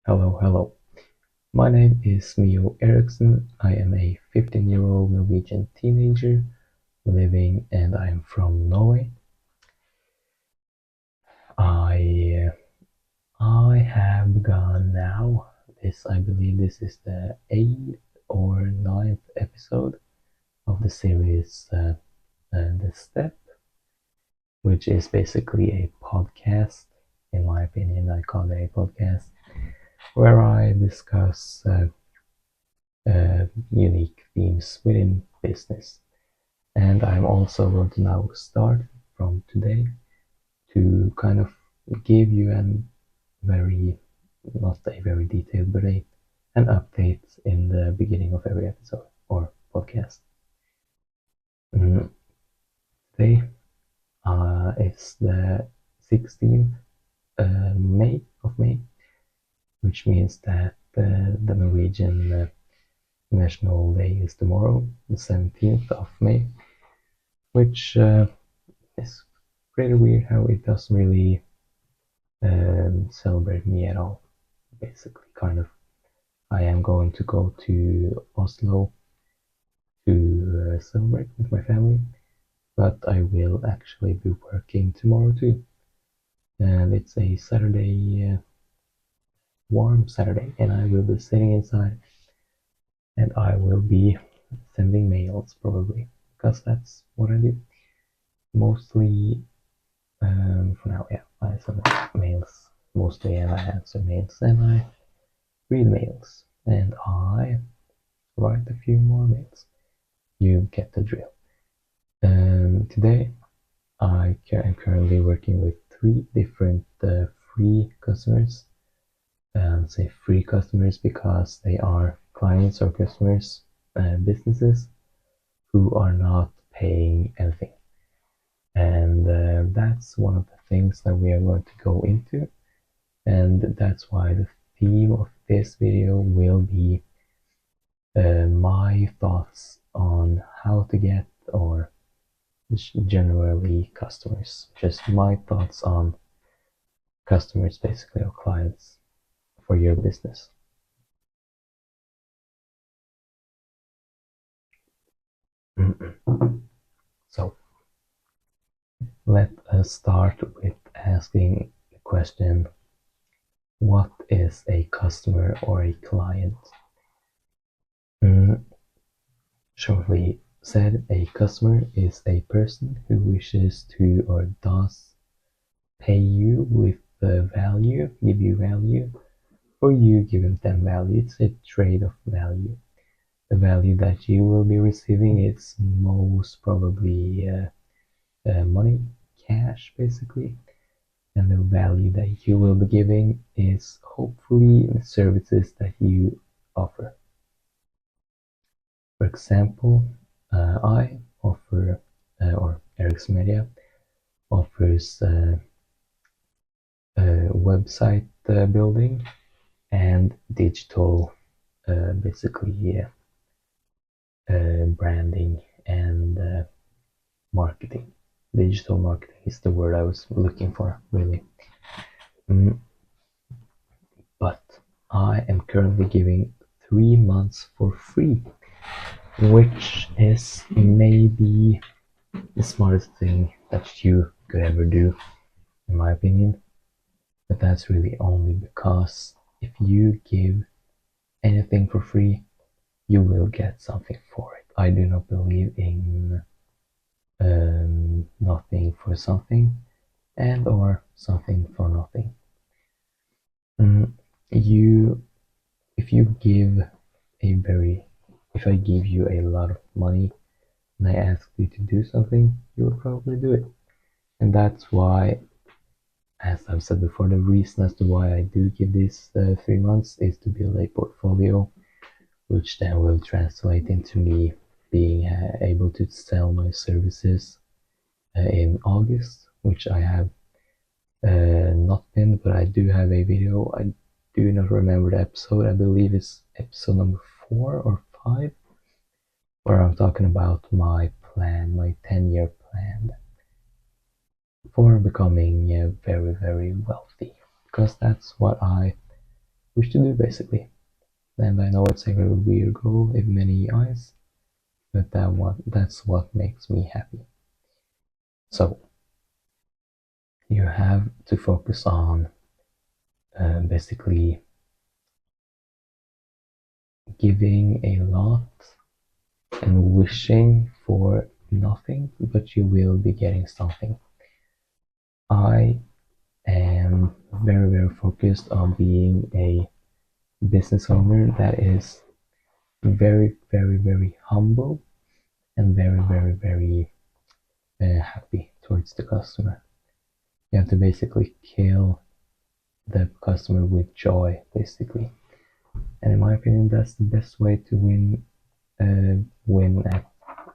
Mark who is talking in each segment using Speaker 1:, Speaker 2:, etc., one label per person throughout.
Speaker 1: Hello. My name is Mio Eriksson. I am a 15-year-old Norwegian teenager living and I'm from Norway. I I have gone now. I believe this is the eighth or ninth episode of the series The Step, which is basically a podcast. In my opinion, I call it a podcast where I discuss unique themes within business. And I'm also going to now start from today to kind of give you not a very detailed, but an update in the beginning of every episode or podcast. Today is the 16th May, which means that the Norwegian National Day is tomorrow, the 17th of May, which is pretty weird how it doesn't really celebrate me at all. Basically, kind of, I am going to go to Oslo to celebrate with my family, but I will actually be working tomorrow too. And it's a Saturday, warm Saturday, and I will be sitting inside and I will be sending mails probably because that's what I do mostly. For now, yeah, I send mails mostly, and I answer mails, and I read mails, and I write a few more mails. You get the drill. Today, I am currently working with three different free customers. Say free customers because they are clients or customers, businesses who are not paying anything. And that's one of the things that we are going to go into. And that's why the theme of this video will be my thoughts on how to get, or generally, customers. Just my thoughts on customers, basically, or clients for your business. So let us start with asking the question, what is a customer or a client? Shortly said, a customer is a person who wishes to or does pay you with the value, give you value, or you give them value. It's a trade of value. The value that you will be receiving is most probably money, cash, basically. And the value that you will be giving is hopefully the services that you offer. For example, I offer, or Ericsson Media offers website building and digital, basically branding and marketing. Digital marketing is the word I was looking for, really. But I am currently giving 3 months for free, which is maybe the smartest thing that you could ever do, in my opinion. But that's really only because if you give anything for free, you will get something for it. I do not believe in nothing for something and or something for nothing. You, if you give if I give you a lot of money and I ask you to do something, you will probably do it. And that's why, as I've said before, the reason as to why I do give these 3 months is to build a portfolio, which then will translate into me being able to sell my services in August, which I have not been, but I do have a video. I do not remember the episode. I believe it's episode number 4 or 5, where I'm talking about my plan, my 10-year plan for becoming very, very wealthy, because that's what I wish to do basically. And I know it's a very weird goal in many eyes, but that's what makes me happy. So you have to focus on basically giving a lot and wishing for nothing, but you will be getting something. I am very, very focused on being a business owner that is very, very, very humble and very, very, very happy towards the customer. You have to basically kill the customer with joy, basically. And in my opinion, that's the best way to win at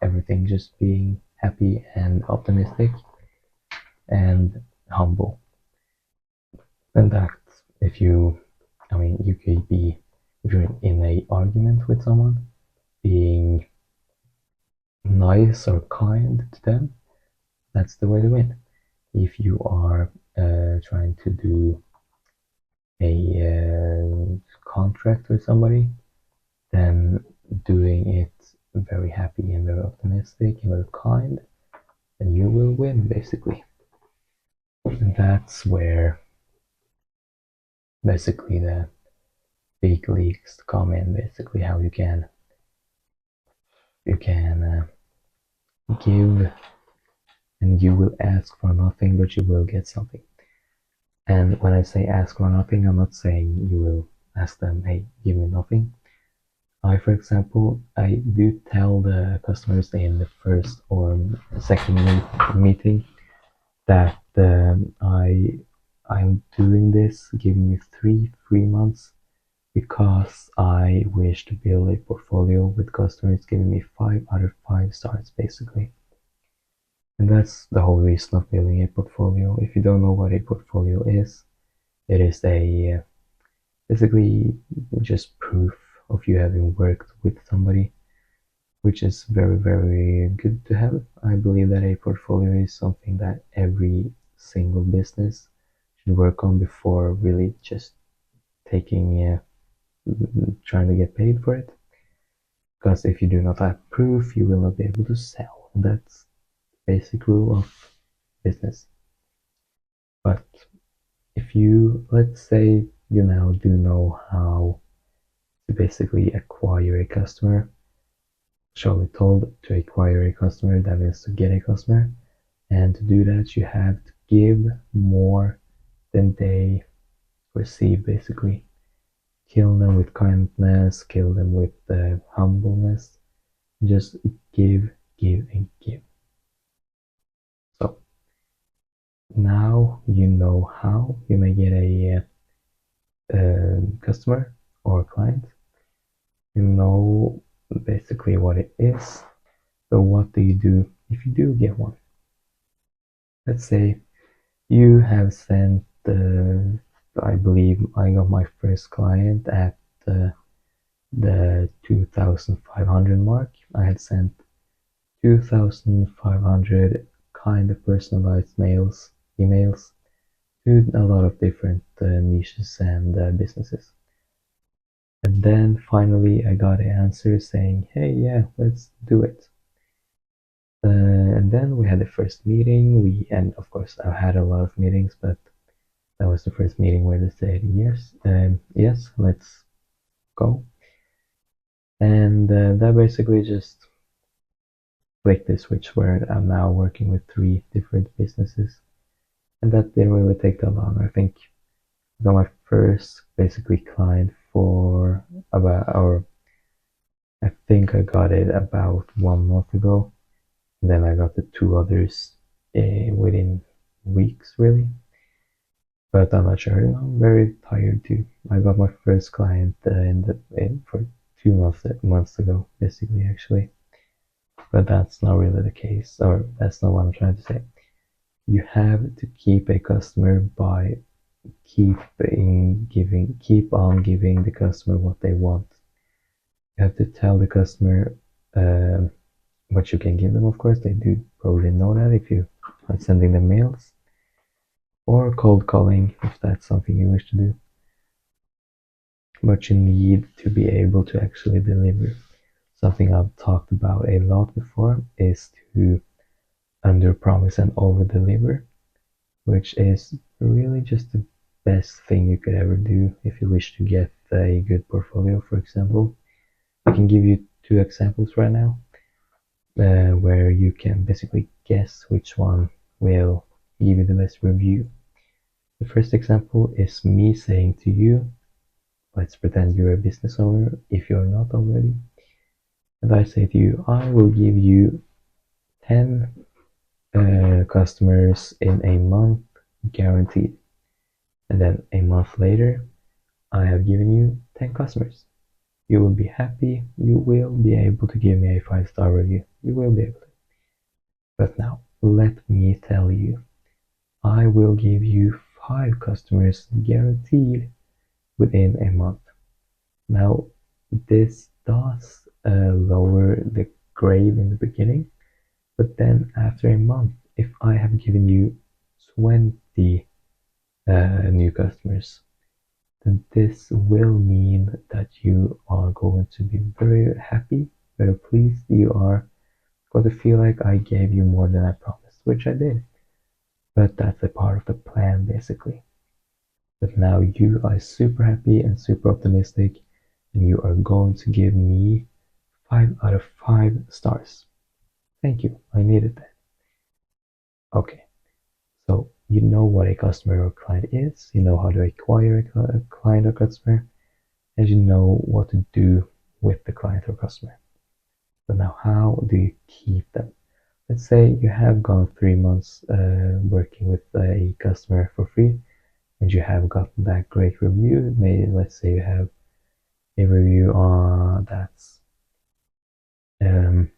Speaker 1: everything. Just being happy and optimistic and humble. And that if you, I mean, you could be if you're in a argument with someone, being nice or kind to them, that's the way to win. If you are trying to do a contract with somebody, then doing it very happy and very optimistic and very kind, then you will win basically. And that's where basically the big leagues come in. Basically, how you can give and you will ask for nothing, but you will get something. And when I say ask for nothing, I'm not saying you will ask them, hey, give me nothing. For example, I do tell the customers in the first or second meeting that I'm doing this, giving you 3 free months because I wish to build a portfolio with customers giving me 5 out of 5 stars, basically. And that's the whole reason of building a portfolio. If you don't know what a portfolio is, it is a basically just proof of you having worked with somebody, which is very, very good to have. I believe that a portfolio is something that every single business should work on before really just taking, trying to get paid for it. Because if you do not have proof, you will not be able to sell. That's the basic rule of business. But if you, let's say, you now do know how to basically acquire a customer, shall be told to acquire a customer, that is to get a customer. And to do that, you have to give more than they receive, basically. Kill them with kindness, kill them with humbleness. Just give, give, and give. So now you know how you may get a customer or client. You know basically what it is. So what do you do if you do get one? Let's say you have sent, I believe I got my first client at the 2,500 mark. I had sent 2,500 kind of personalized emails to a lot of different niches and businesses. And then finally I got an answer saying, hey, yeah, let's do it. And then we had the first meeting. And of course, I had a lot of meetings, but that was the first meeting where they said, yes, yes, let's go. And that basically just flicked the switch where I'm now working with 3 different businesses. And that didn't really take that long. I think I got my first basically client for about, or I think I got it about 1 month ago. And then I got the 2 others within weeks, really. But I'm not sure. I'm very tired too. I got my first client for 2 months ago, basically, actually. But that's not really the case, or that's not what I'm trying to say. You have to keep a customer by keep on giving the customer what they want. You have to tell the customer what you can give them. Of course, they do probably know that if you are sending them mails or cold calling, if that's something you wish to do. but you need to be able to actually deliver. Something I've talked about a lot before is to under promise and over deliver, which is really just the best thing you could ever do if you wish to get a good portfolio, for example. I can give you two examples right now where you can basically guess which one will give you the best review. The first example is me saying to you, let's pretend you're a business owner if you're not already, and I say to you, I will give you 10 customers in a month guaranteed. And then a month later, I have given you 10 customers. You will be happy. You will be able to give me a 5-star review. You will be able to. But now, let me tell you, I will give you 5 customers guaranteed within a month. Now, this does lower the grade in the beginning, but then after a month, if I have given you 20 new customers, then this will mean that you are going to be very happy, very pleased. You are going to feel like I gave you more than I promised, which I did. But that's a part of the plan, basically. But now you are super happy and super optimistic, and you are going to give me 5 out of 5 stars. Thank you, I needed that. Okay, so you know what a customer or client is, you know how to acquire a client or customer, and you know what to do with the client or customer. But now, how do you keep them? Let's say you have gone 3 months working with a customer for free, and you have gotten that great review. Maybe let's say you have a review on that's 5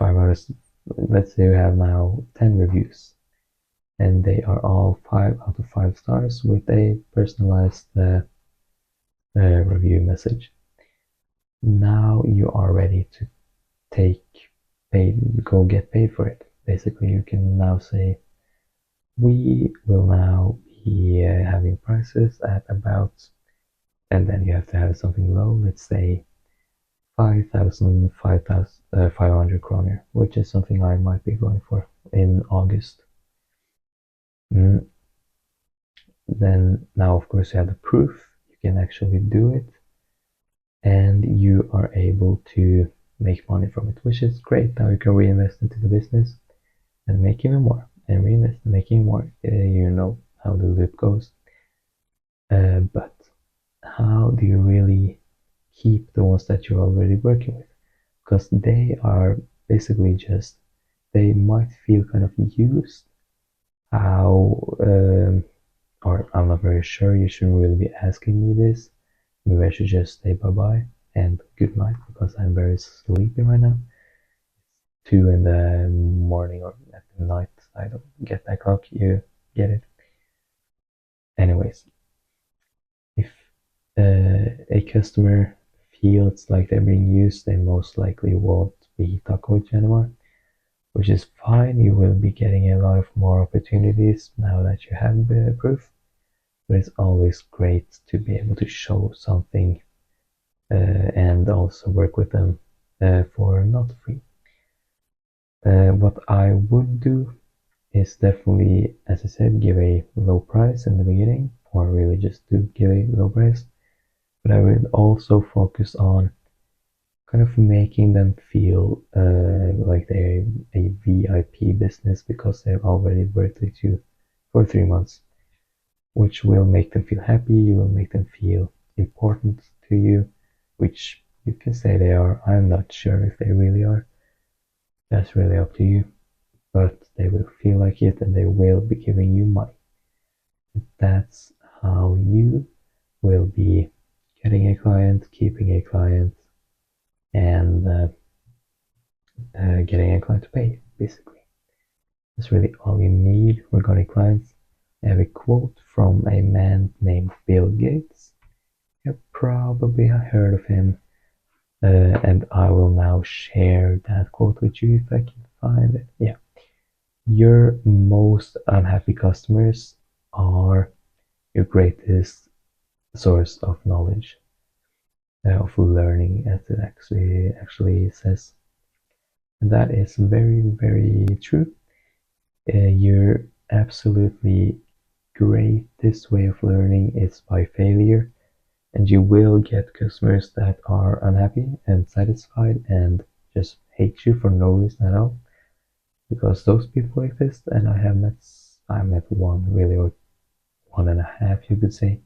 Speaker 1: hours. Let's say you have now 10 reviews, and they are all 5 out of 5 stars with a personalized review message. Now you are ready to take paid, go get paid for it. Basically, you can now say, we will now be having prices at about, and then you have to have something low, let's say 5,500 kroner, which is something I might be going for in August. Mm. Then now, of course, you have the proof. You can actually do it, and you are able to make money from it, which is great. Now you can reinvest into the business and make even more, and reinvest and make even more. You know how the loop goes. But how do you really keep the ones that you're already working with? Because they are basically just, they might feel kind of used. How, or I'm not very sure, you shouldn't really be asking me this. Maybe I should just say bye bye and good night because I'm very sleepy right now. 2 in the morning or at the night. I don't get that clock. You get it. Anyways, if a customer feels like they're being used, they most likely won't be talking with you anymore, which is fine. You will be getting a lot of more opportunities now that you have proof. But it's always great to be able to show something and also work with them for not free. What I would do is definitely, as I said, give a low price in the beginning, or really just do give a low price. But I would also focus on kind of making them feel like they're a VIP business because they've already worked with you for 3 months, which will make them feel happy. You will make them feel important to you, which you can say they are. I'm not sure if they really are. That's really up to you. But they will feel like it and they will be giving you money. That's how you will be getting a client, keeping a client, and getting a client to pay, basically. That's really all you need regarding clients. I have a quote from a man named Bill Gates. You've probably heard of him, and I will now share that quote with you if I can find it. Yeah. Your most unhappy customers are your greatest source of knowledge, of learning, as it actually says. And that is very, very true. You're absolutely greatest way of learning is by failure, and you will get customers that are unhappy and satisfied and just hate you for no reason at all, because those people exist. And I met one really, or one and a half, you could say,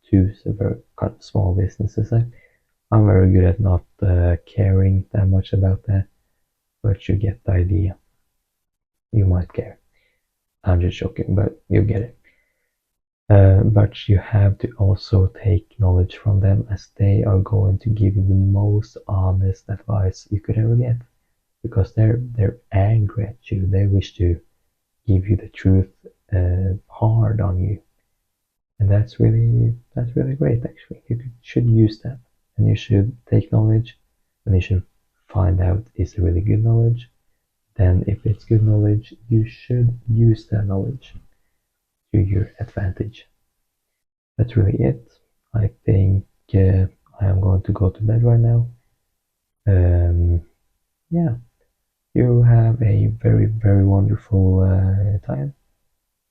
Speaker 1: two very kind of small businesses. I'm very good at not caring that much about that, but you get the idea. You might care. I'm just joking, but you get it. But you have to also take knowledge from them, as they are going to give you the most honest advice you could ever get, because they're angry at you. They wish to give you the truth hard on you, and that's really great. Actually, should use that, and you should take knowledge, and you should find out is it really good knowledge. Then, if it's good knowledge, you should use that knowledge to your advantage. That's really it. I think I am going to go to bed right now. Um, yeah, you have a very, very wonderful time.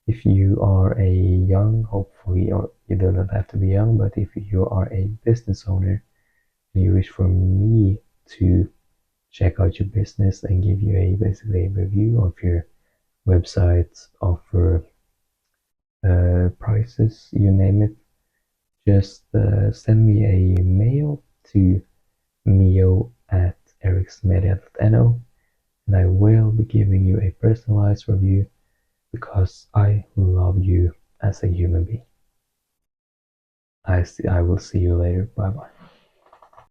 Speaker 1: If you are a young, hopefully, or you do not have to be young, but if you are a business owner and you wish for me to check out your business and give you basically a review of your website, offer, prices, you name it, just send me a mail to mio@ericsmedia.no, and I will be giving you a personalized review because I love you as a human being. I will see you later. Bye bye.